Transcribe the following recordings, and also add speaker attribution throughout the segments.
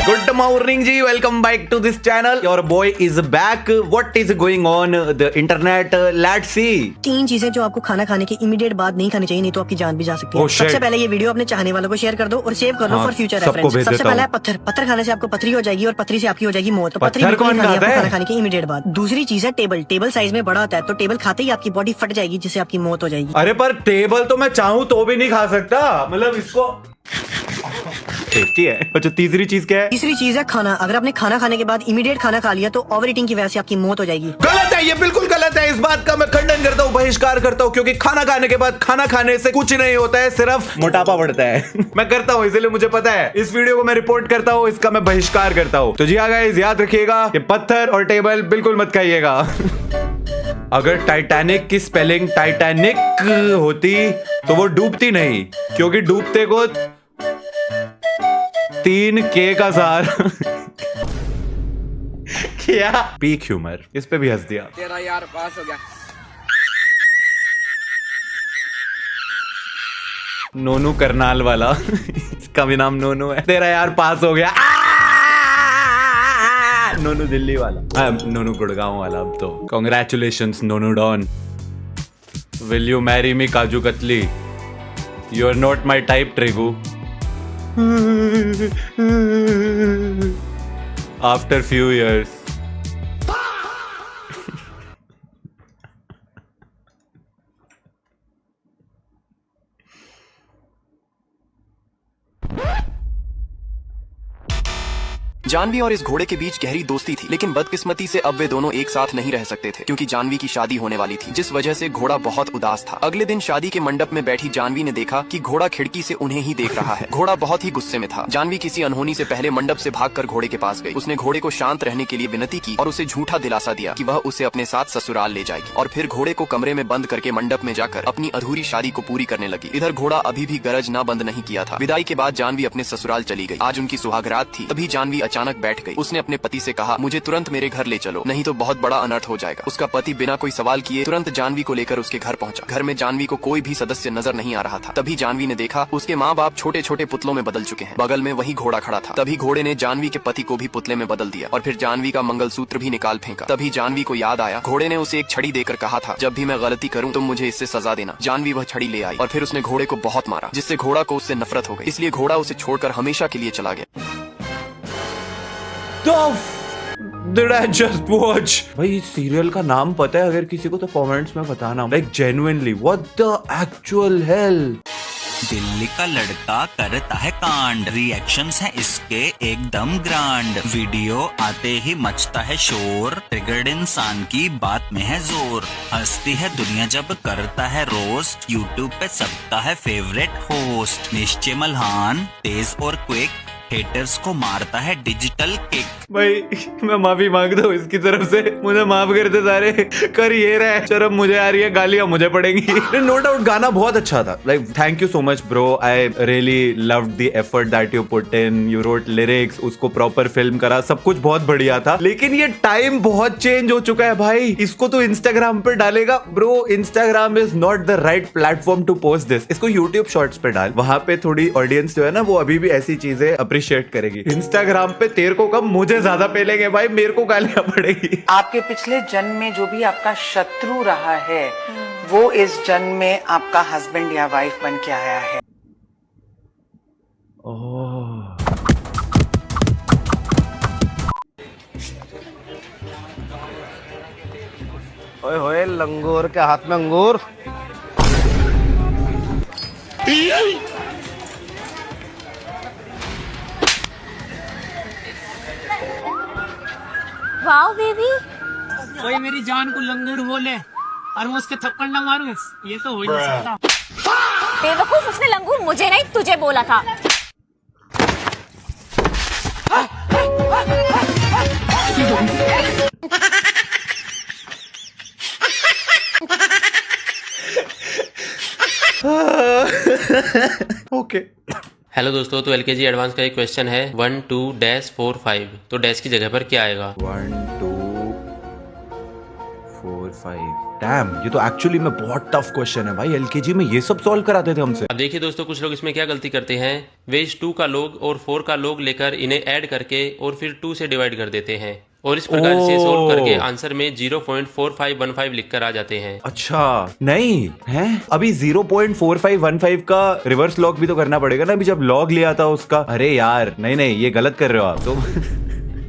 Speaker 1: Good morning ji, welcome back to this channel. Your boy is back. What is going on the internet? Let's see.
Speaker 2: 3 चीजें जो आपको खाना खाने के immediate बाद नहीं खानी चाहिए, नहीं तो आपकी जान भी जा सकती है।
Speaker 1: Oh,
Speaker 2: सबसे पहले ये वीडियो अपने चाहने वालों को शेयर कर दो और सेव कर लो फॉर फ्यूचर रेफरेंस। सबसे पहला है पत्थर। पत्थर खाने से आपको पथरी हो जाएगी और पथरी से आपकी हो जाएगी मौत। तो पथरी बिल्कुल नहीं खानी है खाना खाने के इमीडिएट बाद। दूसरी चीज है टेबल। टेबल साइज में बड़ा होता है, तो टेबल खाते ही आपकी बॉडी फट जाएगी, जिससे आपकी मौत हो जाएगी।
Speaker 1: अरे पर टेबल तो मैं चाहूँ तो भी नहीं खा सकता, मतलब इसको टेस्टी है। अच्छा, तीसरी चीज क्या है?
Speaker 2: तीसरी चीज है खाना। अगर आपने खाना खाने के बाद इमीडिएट खाना खा लिया तो ओवर ईटिंग की वजह से आपकी मौत हो जाएगी।
Speaker 1: गलत है, ये बिल्कुल गलत है। इस बात का मैं खंडन करता हूँ, बहिष्कार करता हूँ, क्योंकि खाना खाने के बाद खाना खाने से कुछ नहीं होता है, सिर्फ मोटापा बढ़ता है। मैं करता हूँ, इसलिए मुझे पता है। इस वीडियो को मैं रिपोर्ट करता हूँ, इसका मैं बहिष्कार करता हूँ। तो जी हाँ गाइस, याद रखिएगा कि पत्थर और टेबल बिल्कुल मत खाइएगा। अगर टाइटैनिक की स्पेलिंग टाइटैनिक होती तो वो डूबती नहीं, क्योंकि डूबते को 3K का सहारा। क्या पीक ह्यूमर, इस पे भी हंस दिया।
Speaker 3: तेरा यार पास हो गया।
Speaker 1: नोनू करनाल वाला। इसका भी नाम नोनू है। तेरा यार पास हो गया। नोनू दिल्ली वाला, नोनू गुड़गांव वाला। अब तो congratulations Nonu don. Will you marry me kaju katli? You are not my type ट्रिगू। After few years.
Speaker 4: जानवी और इस घोड़े के बीच गहरी दोस्ती थी, लेकिन बदकिस्मती से अब वे दोनों एक साथ नहीं रह सकते थे, क्योंकि जानवी की शादी होने वाली थी, जिस वजह से घोड़ा बहुत उदास था। अगले दिन शादी के मंडप में बैठी जानवी ने देखा कि घोड़ा खिड़की से उन्हें ही देख रहा है। घोड़ा बहुत ही गुस्से में था। जानवी किसी अनहोनी से पहले मंडप से भागकर घोड़े के पास गई। उसने घोड़े को शांत रहने के लिए विनती की और उसे झूठा दिलासा दिया कि वह उसे अपने साथ ससुराल ले जाएगी, और फिर घोड़े को कमरे में बंद करके मंडप में जाकर अपनी अधूरी शादी को पूरी करने लगी। इधर घोड़ा अभी भी गरज ना बंद नहीं किया था। विदाई के बाद जानवी अपने ससुराल चली गई। आज उनकी सुहागरात थी। तभी जानवी अचानक बैठ गई। उसने अपने पति से कहा, मुझे तुरंत मेरे घर ले चलो, नहीं तो बहुत बड़ा अनर्थ हो जाएगा। उसका पति बिना कोई सवाल किए तुरंत जानवी को लेकर उसके घर पहुंचा। घर में जानवी को कोई भी सदस्य नजर नहीं आ रहा था। तभी जानवी ने देखा उसके माँ बाप छोटे छोटे पुतलों में बदल चुके हैं। बगल में वही घोड़ा खड़ा था। तभी घोड़े ने जानवी के पति को भी पुतले में बदल दिया और फिर जानवी का मंगलसूत्र भी निकाल फेंका। तभी जानवी को याद आया, घोड़े ने उसे एक छड़ी देकर कहा था, जब भी मैं गलती करूँ तुम मुझे इससे सजा देना। जानवी वह छड़ी ले आई और फिर उसने घोड़े को बहुत मारा, जिससे घोड़ा को उससे नफरत हो गई। इसलिए घोड़ा उसे छोड़कर हमेशा के लिए चला गया।
Speaker 1: Did I just watch? भाई इस सीरियल का नाम पता है अगर किसी को तो कमेंट्स में बताना। Like genuinely, what the actual hell?
Speaker 5: Delhi का लड़का करता है कांड, रिएक्शंस हैं इसके एकदम ग्रांड। वीडियो आते ही मचता है शोर, ट्रिगर्ड इंसान की बात में है जोर। हंसती है दुनिया जब करता है रोस्ट, यूट्यूब पे सबका है फेवरेट होस्ट। निश्चय मल्हान तेज और क्विक, हेटर्स को मारता है डिजिटल किक। भाई मैं माफी मांगता हूँ इसकी तरफ से, मुझे माफ कर दे सारे। कर ये रहे, शर्म मुझे आ रही है, गालियां मुझे पड़ेंगी। नो डाउट गाना बहुत अच्छा था। Like thank you so much bro, I really loved the effort that you put in. You wrote lyrics, उसको प्रॉपर फिल्म करा, सब कुछ बहुत बढ़िया था। लेकिन ये टाइम बहुत चेंज हो चुका है भाई। इसको तो इंस्टाग्राम पे डालेगा bro, Instagram is not the right platform to post this. इसको यूट्यूब शॉर्ट्स पे डाल, वहां पे थोड़ी ऑडियंस जो है ना, वो अभी भी ऐसी चीजें अप्रिशिएट करेगी। इंस्टाग्राम पे तेरे को कम मुझे ज्यादा पेलेंगे भाई, मेरे को गालियां पड़ेगी।
Speaker 6: आपके पिछले जन्म में जो भी आपका शत्रु रहा है, वो इस जन्म में आपका हस्बैंड या वाइफ बन के आया है।
Speaker 7: ओए होए, लंगूर के हाथ में अंगूर।
Speaker 8: वाओ बेबी,
Speaker 9: कोई मेरी जान को लंगूर बोले और मैं उसके थप्पड़ ना मारूं, ये तो हो ही नहीं सकता।
Speaker 8: बेवकूफ, उसने लंगूर मुझे नहीं तुझे बोला था।
Speaker 1: ओके।
Speaker 10: हेलो दोस्तों, तो एलकेजी एडवांस का एक क्वेश्चन है 1 2 डैश 4 5, तो डैश की जगह पर क्या आएगा?
Speaker 1: 1 2 4 5। डैम, ये तो एक्चुअली में बहुत टफ क्वेश्चन है भाई। एलकेजी में ये सब सॉल्व कराते थे हमसे।
Speaker 10: अब देखिए दोस्तों, कुछ लोग इसमें क्या गलती करते हैं, वे इस 2 का लोग और 4 का लोग लेकर इन्हें ऐड करके और फिर 2 से डिवाइड कर देते हैं और इस प्रकार से सोल्व करके आंसर में 0.4515 लिखकर आ जाते हैं।
Speaker 1: अच्छा, नहीं है, अभी 0.4515 का रिवर्स लॉग भी तो करना पड़ेगा ना, अभी जब लॉग लिया था उसका। अरे यार, नहीं ये गलत कर रहे हो आप तो।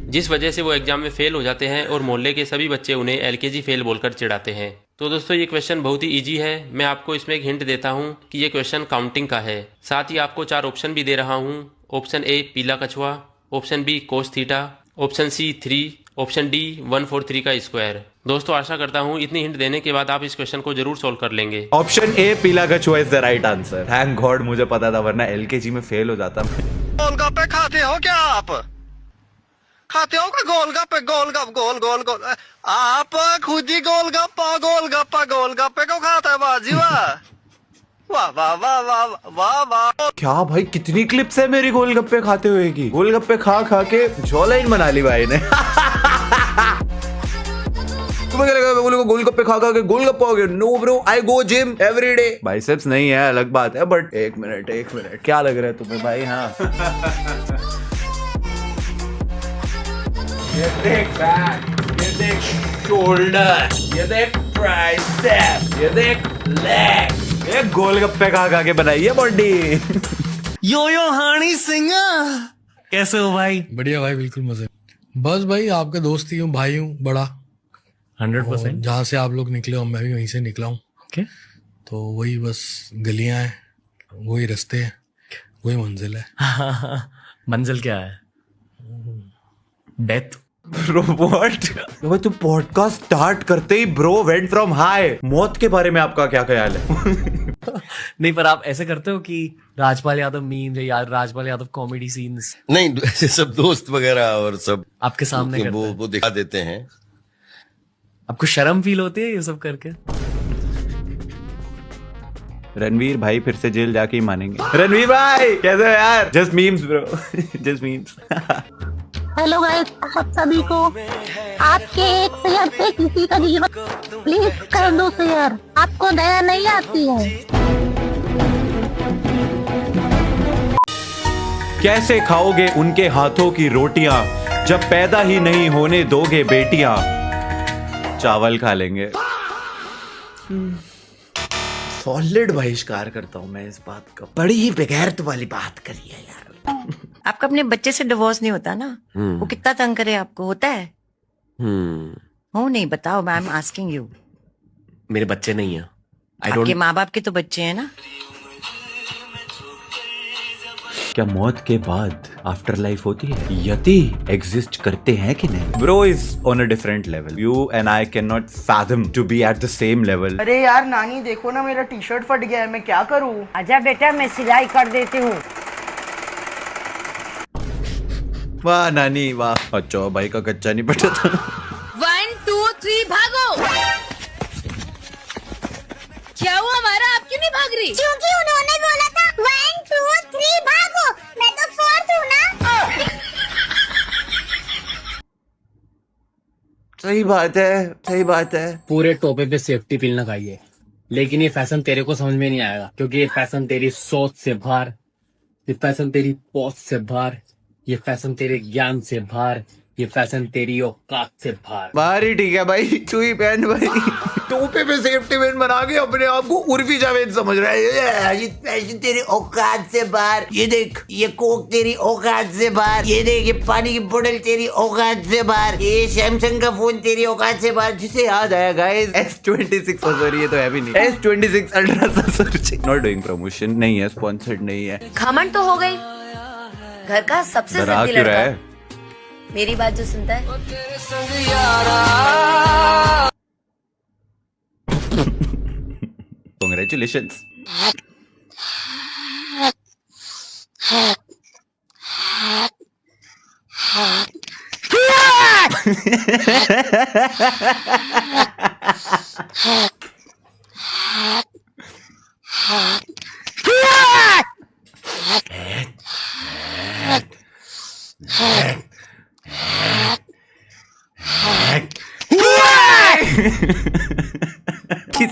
Speaker 10: जिस वजह से वो एग्जाम में फेल हो जाते हैं और मोहल्ले के सभी बच्चे उन्हें एलकेजी फेल बोलकर चिढ़ाते हैं। तो दोस्तों, ये क्वेश्चन बहुत ही इजी है। मैं आपको इसमें एक हिंट देता हूँ कि ये क्वेश्चन काउंटिंग का है। साथ ही आपको 4 ऑप्शन भी दे रहा हूँ। ऑप्शन ए पीला कछुआ, option B cos theta, option C 3, option D 143 का स्क्वायर। दोस्तों, आशा करता हूँ इतनी हिंट देने के बाद आप इस क्वेश्चन को जरूर सोल्व कर लेंगे।
Speaker 1: ऑप्शन ए पीला कछुआ is the right answer. Thank God मुझे पता था, वरना एलकेजी में फेल हो जाता मैं।
Speaker 7: गोलगप्पे खाते हो क्या आप? खाते हो क्या गोलगप्पे? गोल आप खुद ही गोलगप्पे को खाता है बाजी। वाह वाह वाह वाह वाह वाह।
Speaker 1: क्या भाई, कितनी क्लिप्स है मेरी गोलगप्पे खाते हुए की। गोलगप्पे खा के जॉलाइन बना ली भाई ने। तुम्हें क्या लगा मैं बोलूंगा गोलगप्पे खा के गोलगप्पा हो गया? नो ब्रो, आई गो जिम एवरी डे। बाइसेप्स नहीं है अलग बात है, बट एक मिनट क्या लग रहा है तुम्हें भाई? हाँ, ये देख बैक, ये देख शोल्डर, ये देख ट्राइसेप, ये देख लेग। ये गोलगप्पे खा के बनाई है बॉडी।
Speaker 7: यो हानी सिंह, कैसे हो भाई?
Speaker 3: बढ़िया भाई, बिल्कुल मजे। बस भाई, आपका दोस्त ही हूँ, भाई हूँ बड़ा।
Speaker 7: 100%।
Speaker 3: जहाँ से आप लोग निकले हो मैं भी वहीं से निकला हूँ। तो वही बस गलियां हैं, वही रास्ते हैं, वही मंजिल है।
Speaker 7: मंजिल क्या है? डेथ।
Speaker 1: Bro what? भाई तू पॉडकास्ट स्टार्ट करते ही ब्रो वेंट फ्रॉम हाई। मौत के बारे में आपका क्या ख्याल है?
Speaker 11: नहीं, पर आप ऐसे करते हो कि राजपाल यादव मीम या राजपाल यादव कॉमेडी सीन्स?
Speaker 12: नहीं, ऐसे सब दोस्त वगैरह और सब
Speaker 11: आपके सामने करते हैं?
Speaker 12: वो दिखा देते हैं।
Speaker 11: आपको शर्म फील होती है ये सब करके?
Speaker 1: रणवीर भाई फिर से जेल जाके ही मानेंगे। रणवीर भाई कैसे हो यार? Just memes bro, just memes.
Speaker 13: Hello guys, आप सभी को आपके एक शेयर से किसी का जीवन प्लीज कर दो शेयर। आपको दया नहीं आती है?
Speaker 1: कैसे खाओगे उनके हाथों की रोटियां जब पैदा ही नहीं होने दोगे बेटियां? चावल खा लेंगे। सॉलिड बहिष्कार करता हूं मैं इस बात का। बड़ी ही बेगैरत वाली बात करी है यार।
Speaker 6: आपका अपने बच्चे से डिवोर्स नहीं होता ना? वो कितना तंग करे आपको, होता है? हो नहीं, बताओ, आई एम आस्किंग यू।
Speaker 11: मेरे बच्चे नहीं है।
Speaker 6: आपके माँ बाप के तो बच्चे हैं ना?
Speaker 1: क्या मौत के बाद आफ्टर लाइफ होती है? यति एग्जिस्ट करते हैं कि नहीं? Bro is on a different level. You and I can not fathom to be at the same level.
Speaker 6: अरे यार नानी देखो ना, मेरा टी शर्ट फट गया है, मैं क्या करूँ? आजा बेटा, मैं सिलाई कर देती हूँ।
Speaker 1: वाह नानी वाह। अच्छा भाई का कच्चा नहीं पटा था।
Speaker 8: 1 2 3 भागो। क्या हुआ हमारा? आप क्यों नहीं भाग रही?
Speaker 13: क्योंकि उन्होंने बोला था 1 2 3 भागो। मैं तो 4th हूँ ना।
Speaker 1: सही बात है, सही बात है।
Speaker 11: पूरे टोपे पे सेफ्टी पिन लगाइए, लेकिन ये फैशन तेरे को समझ में नहीं आएगा, क्योंकि ये फैशन तेरी सोच से बाहर, ये फैशन तेरी पहुंच से बाहर, ये फैशन तेरे ज्ञान से बाहर, ये फैशन तेरी औकात से बाहर।
Speaker 1: बाहर ही ठीक है भाई, तू ही पहन भाई। टोपे पे सेफ्टी पिन बना के अपने आप को उर्फी जावेद समझ रहा है। ये फैशन तेरी औकात से बाहर, ये देख ये कोक तेरी औकात से बाहर, ये देख ये पानी की बोतल तेरी औकात से बाहर, ये सैमसंग का फोन तेरी औकात से बाहर। जिसे याद आया गाइस, S26 सॉरी ये तो है भी नहीं, S26 ultra search. Not doing promotion, नहीं है, स्पॉन्सर्ड नहीं है।
Speaker 8: घमंड तो हो गई। घर का सबसे जिद्दी लड़का मेरी बात जो सुनता है।
Speaker 1: Congratulations.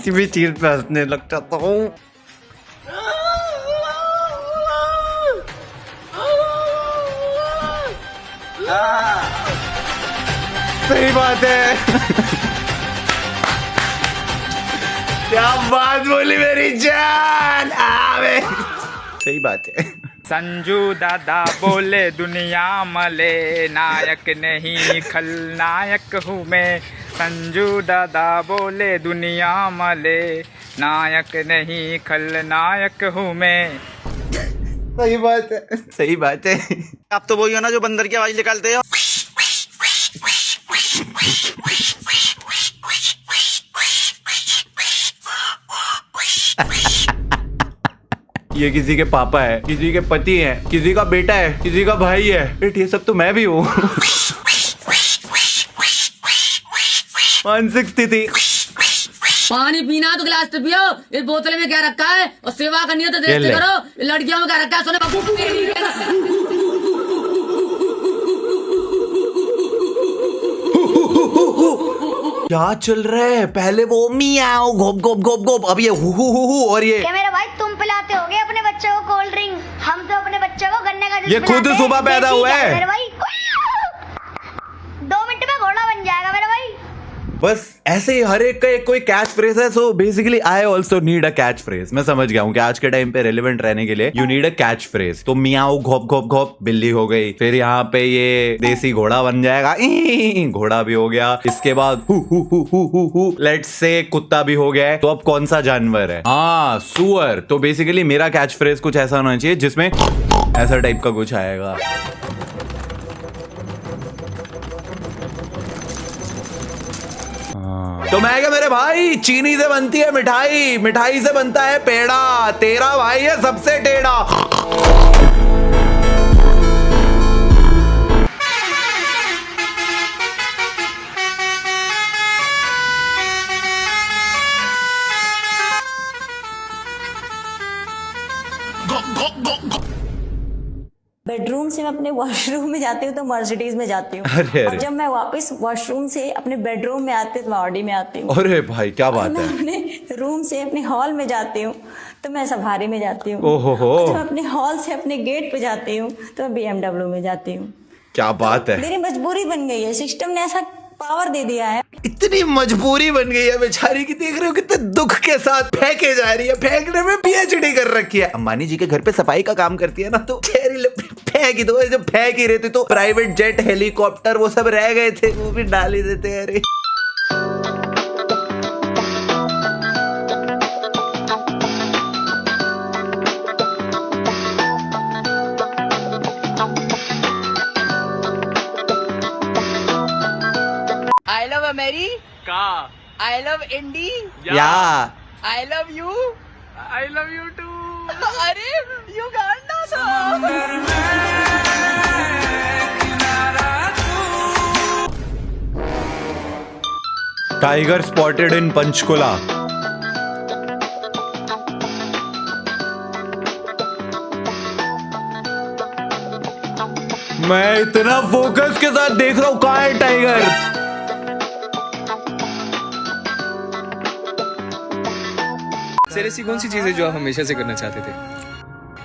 Speaker 1: किसी भी चीज पे हंसने लग जाता हूँ। सही बात है। क्या बात बोली मेरी जान। आवे सही बात है।
Speaker 14: संजू दादा बोले दुनिया मले, नायक नहीं खलनायक हूँ मैं। संजू दादा बोले दुनिया मले, नायक नहीं खलनायक हूँ मैं।
Speaker 1: सही बात है, सही बात है।
Speaker 7: आप तो वही हो ना जो बंदर की आवाज निकालते हो।
Speaker 1: ये किसी के पापा है, किसी के पति है, किसी का बेटा है, किसी का भाई है। बेट ये सब तो मैं भी हूँ। मानसिक स्थिति।
Speaker 15: पानी पीना तो गिलास से पियो, इस बोतल में क्या रखा है, और सेवा करनी है तो देख से करो। लड़कियों में क्या रखा है, सोने
Speaker 1: क्या चल रहा है? पहले वो मियाओ घोप घोप घोप घोप, अब ये हु हु और ये
Speaker 13: क्या मेरे भाई तुम पिलाते होगे अपने बच्चों को कोल्ड ड्रिंक? हम तो अपने बच्चों को गन्ने का जूस
Speaker 1: ये खुद
Speaker 13: पिलाते
Speaker 1: सुबह
Speaker 13: हैं।
Speaker 1: पैदा हुआ है।
Speaker 13: मेरे भाई 2 मिनट में घोड़ा बन जाएगा मेरे भाई।
Speaker 1: बस ऐसे ही हर एक का एक कोई कैच फ्रेज है। So basically I also need a catch phrase. मैं समझ गया हूँ कि आज के टाइम पे रेलेवेंट रहने के लिए you need a catch phrase. तो मियाओ घोप घोप घोप बिल्ली हो गई, फिर यहाँ पे ये देसी घोड़ा बन जाएगा, घोड़ा भी हो गया। इसके बाद हु लेट्स से कुत्ता भी हो गया है। तो अब कौन सा जानवर है? हाँ सुअर। तो बेसिकली मेरा कैच फ्रेज कुछ ऐसा होना चाहिए जिसमें ऐसा टाइप का कुछ आएगा। तो मैं क्या मेरे भाई, चीनी से बनती है मिठाई, मिठाई से बनता है पेड़ा। तेरा भाई है सबसे टेढ़ा।
Speaker 16: बेडरूम से मैं अपने वॉशरूम में जाती हूँ तो मर्सिडीज में जाती हूँ।
Speaker 1: अरे
Speaker 16: और जब मैं वापस वॉशरूम से अपने बेडरूम में आती हूँ तो मैं ऑडी में आती हूँ।
Speaker 1: अरे भाई क्या बात
Speaker 16: मैं
Speaker 1: है।
Speaker 16: अपने रूम से अपने हॉल में जाती हूँ तो मैं सफारी में जाती हूँ।
Speaker 1: ओहो हो।
Speaker 16: और जब मैं अपने हॉल से अपने गेट पे जाती हूँ तो मैं BMW में जाती हूँ।
Speaker 1: क्या बात है।
Speaker 16: मेरी मजबूरी बन गई है, सिस्टम ने ऐसा पावर दे दिया है।
Speaker 1: इतनी मजबूरी बन गई है बेचारी की। देख रहे हो कितने दुख के साथ फेंके जा रही है। फेंकने में PhD कर रखी है। अंबानी जी के घर पे सफाई का काम करती है ना, तो फेंक ही दो। जब फेंक ही रहती तो प्राइवेट जेट, हेलीकॉप्टर वो सब रह गए थे, वो भी डाल ही देते हैं। अरे
Speaker 15: I love America, I love India,
Speaker 1: या
Speaker 15: I love you, I love you too. अरे युगांडा था।
Speaker 1: Tiger spotted in Panchkula. मैं इतना फोकस के साथ देख रहा हूं, कहाँ है टाइगर?
Speaker 17: सर ऐसी कौन सी चीज है जो आप हमेशा से करना चाहते थे?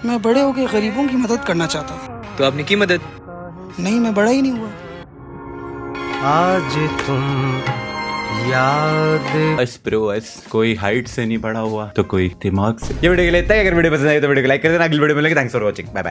Speaker 18: मैं बड़े होकर गरीबों की मदद करना चाहता था।
Speaker 17: तो आपने की मदद?
Speaker 18: नहीं, मैं बड़ा ही नहीं हुआ।
Speaker 1: आज तुम याद कोई हाइट से नहीं बड़ा हुआ तो कोई दिमाग से। ये वीडियो के लिए इतना ही। अगर वीडियो पसंद आई तो वीडियो को लाइक कर देना। अगली वीडियो में मिलेंगे। Thanks for watching. Bye bye.